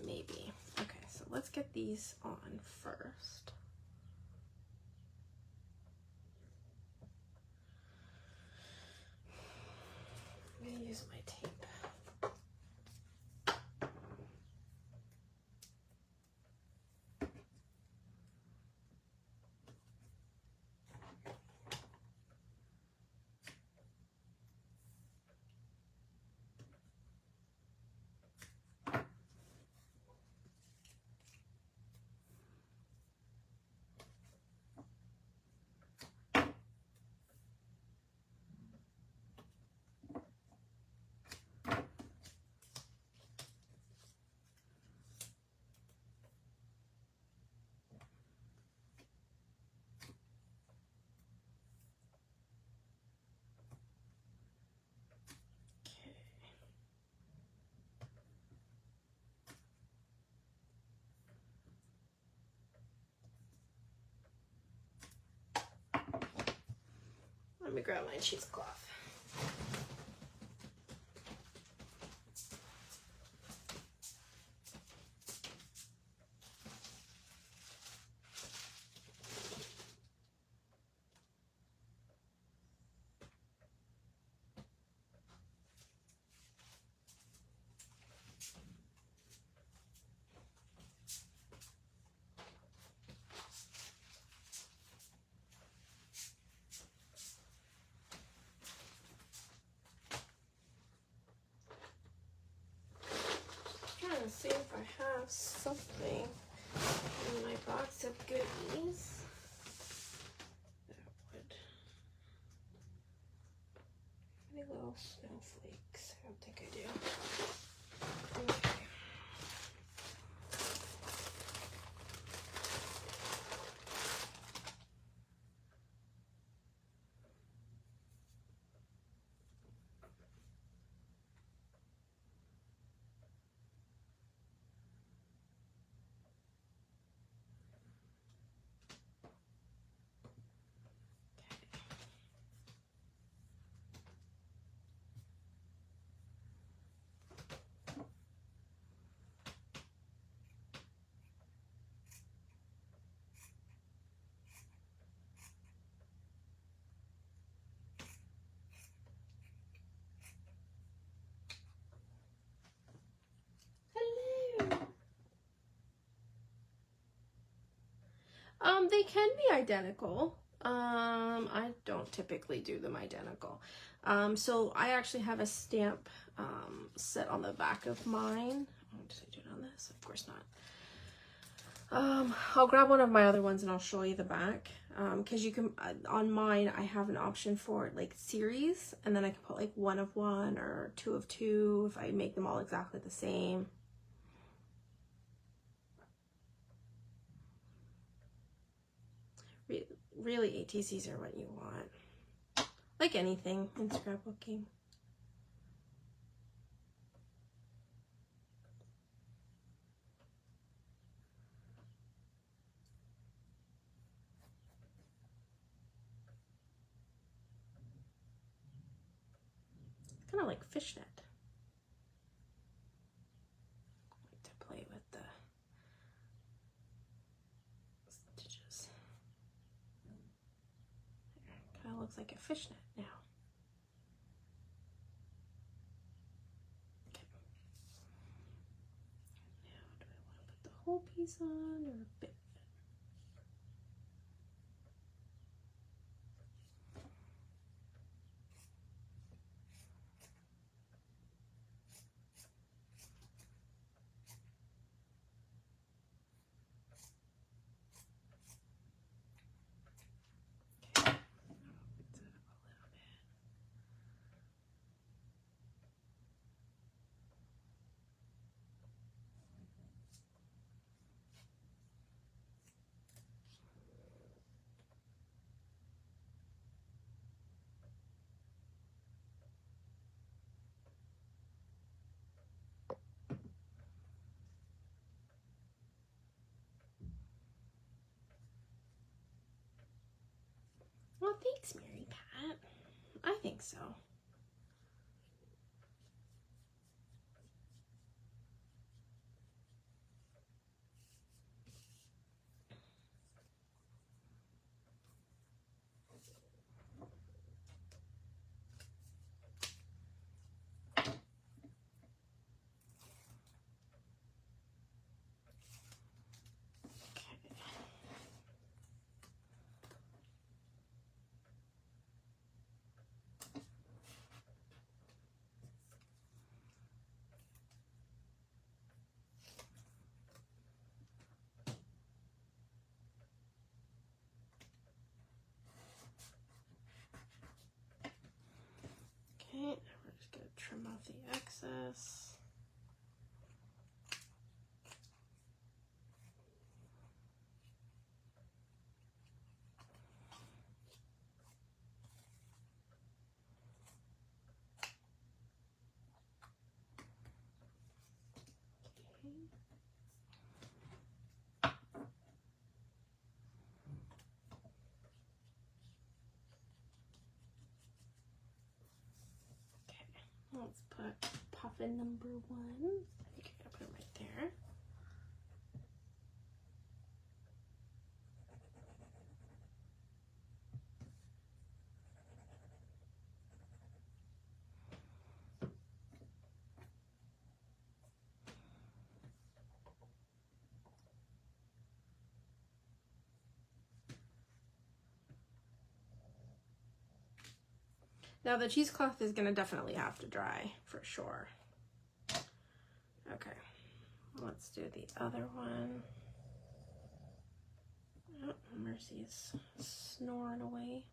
Maybe. Okay, so let's get these on first. I'm going to use my tape. Let me grab my cheesecloth. See if I have something in my box of goodies that would. Any little snowflakes? I don't think I do. Okay. They can be identical. I don't typically do them identical. So I actually have a stamp set on the back of mine. Oh, did I do it on this? Of course not. I'll grab one of my other ones and I'll show you the back. Because you can, on mine, I have an option for like series, and then I can put like 1 of 1 or 2 of 2 if I make them all exactly the same. Really, ATCs are what you want. Like anything in scrapbooking. Kind of like fishnet. I like to play with the stitches. Kind of looks like a fishnet now. Okay. Now, do I want to put the whole piece on or a bit? Well, thanks, Mary Pat. I think so. Okay, now we're just going to trim off the excess. let's put puffin number 1. I think I'm gonna put it right there. Now the cheesecloth is gonna definitely have to dry for sure. Okay, let's do the other one. Oh, Mercy's snoring away.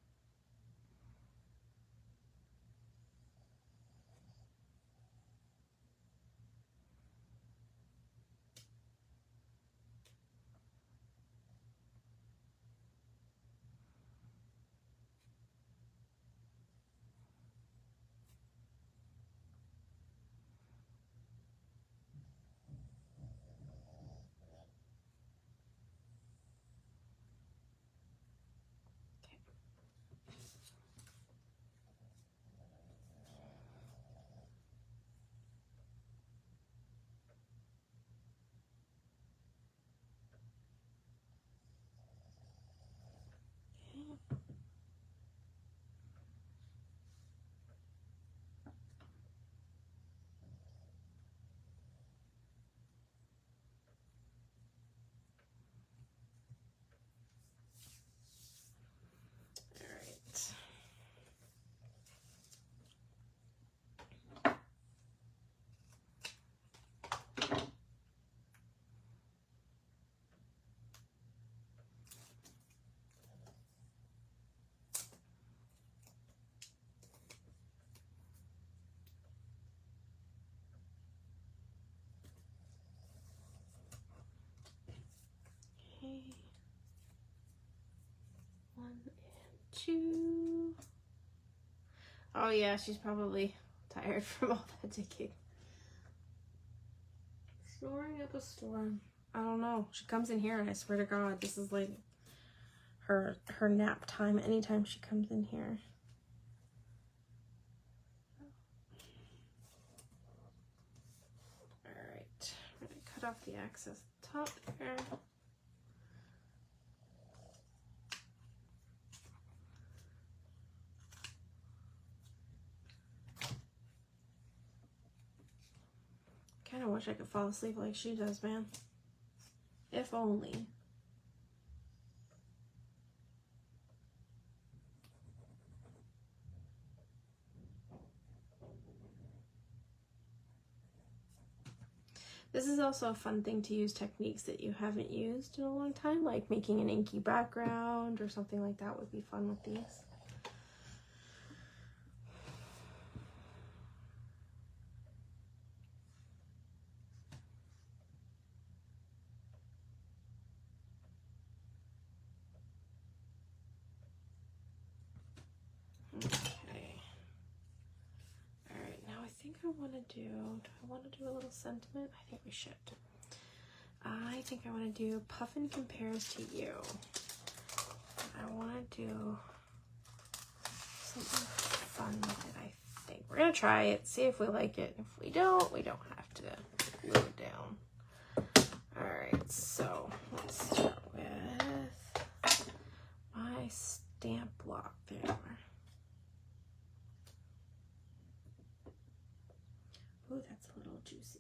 Okay. 1 and 2. Oh yeah, she's probably tired from all that digging. Snoring up a storm. I don't know. She comes in here and I swear to God, this is like her nap time anytime she comes in here. Alright, I'm gonna cut off the excess top there. I kinda wish I could fall asleep like she does, man. If only. This is also a fun thing to use techniques that you haven't used in a long time, like making an inky background or something like that would be fun with these. Okay. Alright, now I think I want to do I want to do a little sentiment? I think we should. I think I want to do Puffin Compares to You. I want to do something fun with it, I think. We're going to try it, see if we like it. If we don't have to glue it down. Alright, so let's start with my stamp block there. Ooh, that's a little juicy.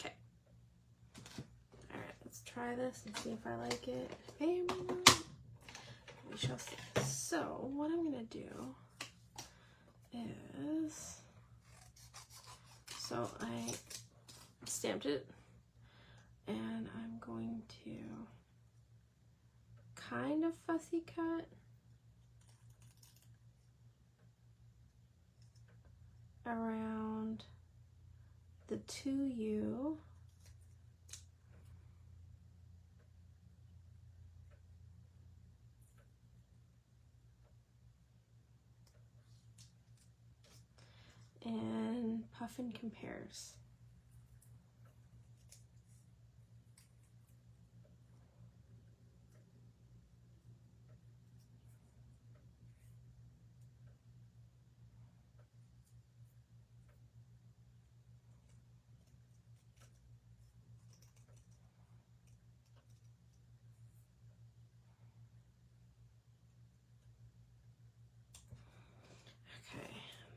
Okay. Alright, let's try this and see if I like it. Maybe not. We shall see. So, what I'm going to do is, so I stamped it and I'm going to kind of fussy cut around the 2U Puffin Compares.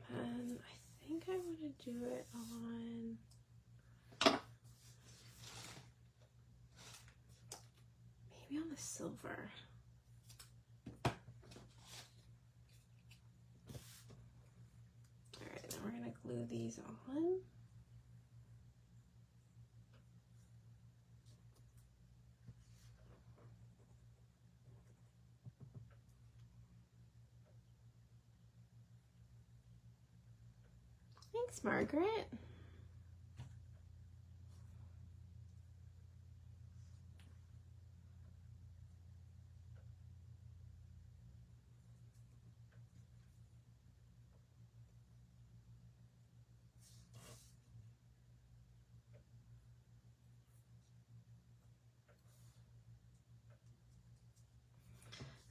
And I think I want to do it on maybe on the silver. Alright, then we're going to glue these on. Thanks, Margaret.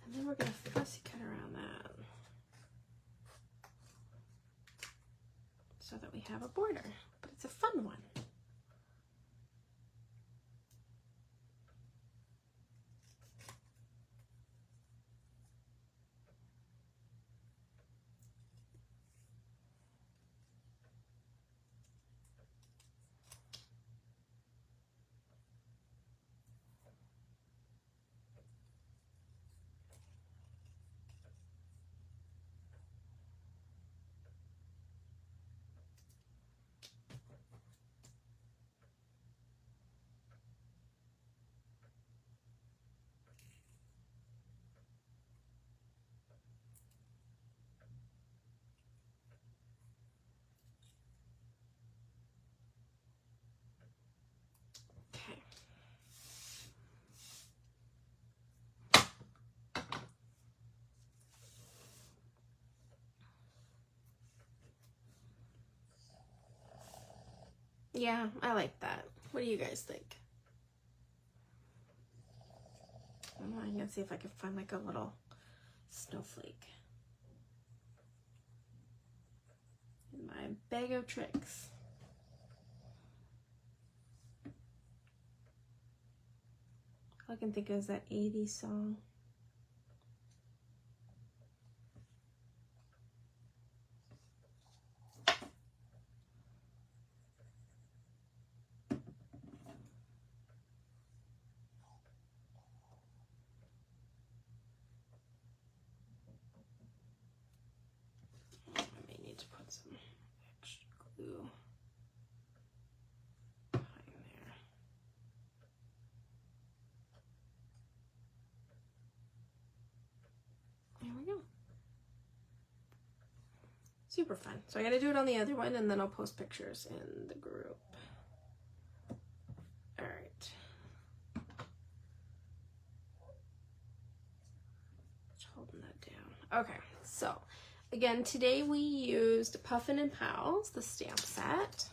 And then we're going to fussy cut around that so that we have a border, but it's a fun one. Yeah, I like that. What do you guys think? I'm gonna see if I can find like a little snowflake in my bag of tricks. All I can think of is that 80s song. Super fun. So I gotta do it on the other one and then I'll post pictures in the group. All right. Just holding that down. Okay, so again, today we used Puffin Pals, the stamp set,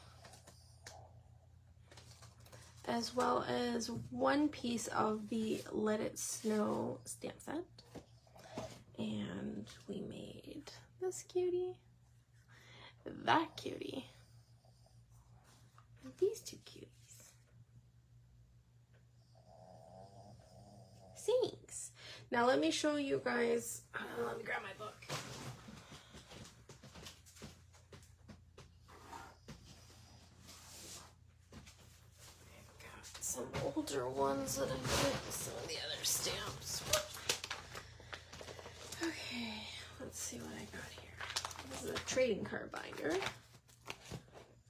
as well as one piece of the Let It Snow stamp set. And we made this cutie, that cutie, and these two cuties. Thanks. Now let me show you guys, let me grab my book. I've got some older ones that I did with some of the other stamps. Okay, let's see what I got here. This is a trading card binder.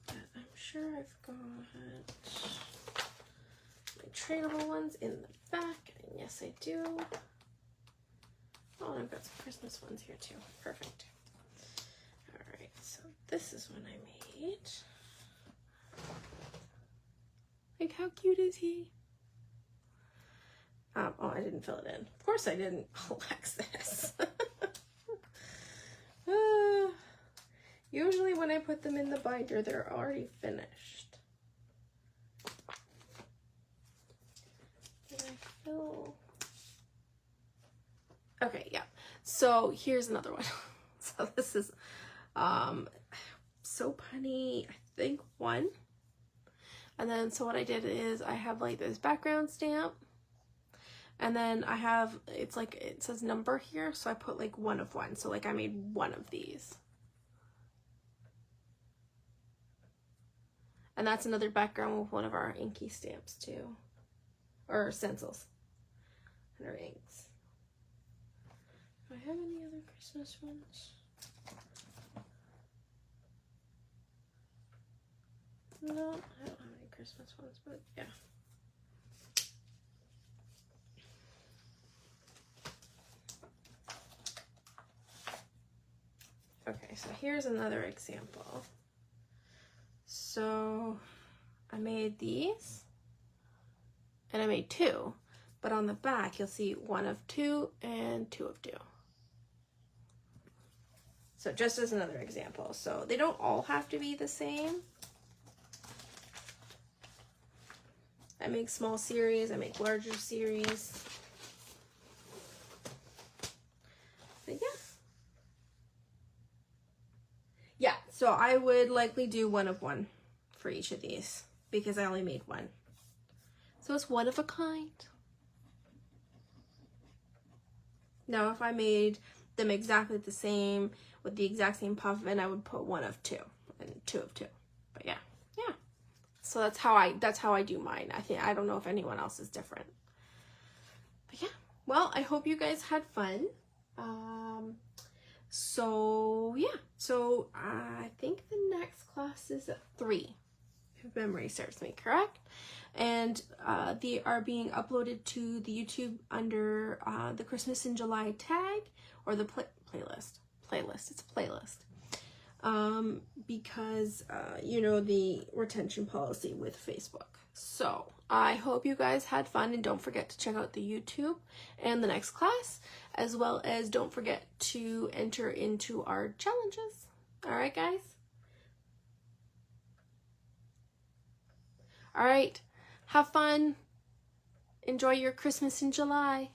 But I'm sure I've got my tradable ones in the back. And yes, I do. Oh, I've got some Christmas ones here too. Perfect. Alright, so this is one I made. Like, how cute is he? Oh, I didn't fill it in. Of course I didn't. Alexis. Usually when I put them in the binder, they're already finished. Did I fill? Okay, yeah. So here's another one. So this is So Punny, I think 1. And then so what I did is I have like this background stamp. And then I have, it's like, it says number here. So I put like 1 of 1. So like I made 1 of these. And that's another background with one of our inky stamps too. Or stencils. And our inks. Do I have any other Christmas ones? No, I don't have any Christmas ones, but yeah. Okay, so here's another example. So I made these, and I made 2, but on the back you'll see 1 of 2 and 2 of 2. So just as another example. So they don't all have to be the same. I make small series, I make larger series. But yeah. Yeah, so I would likely do 1 of 1 for each of these because I only made 1. So it's 1 of a kind. Now if I made them exactly the same with the exact same puffin, I would put 1 of 2 and 2 of 2. But yeah. So that's how I do mine. I don't know if anyone else is different. But yeah. Well, I hope you guys had fun. So yeah. So I think the next class is at 3, if memory serves me correct. And they are being uploaded to the YouTube under the Christmas in July tag, or the playlist. It's a playlist. Because you know, the retention policy with Facebook. So I hope you guys had fun, and don't forget to check out the YouTube and the next class, as well as don't forget to enter into our challenges. All right, guys? All right, have fun. Enjoy your Christmas in July.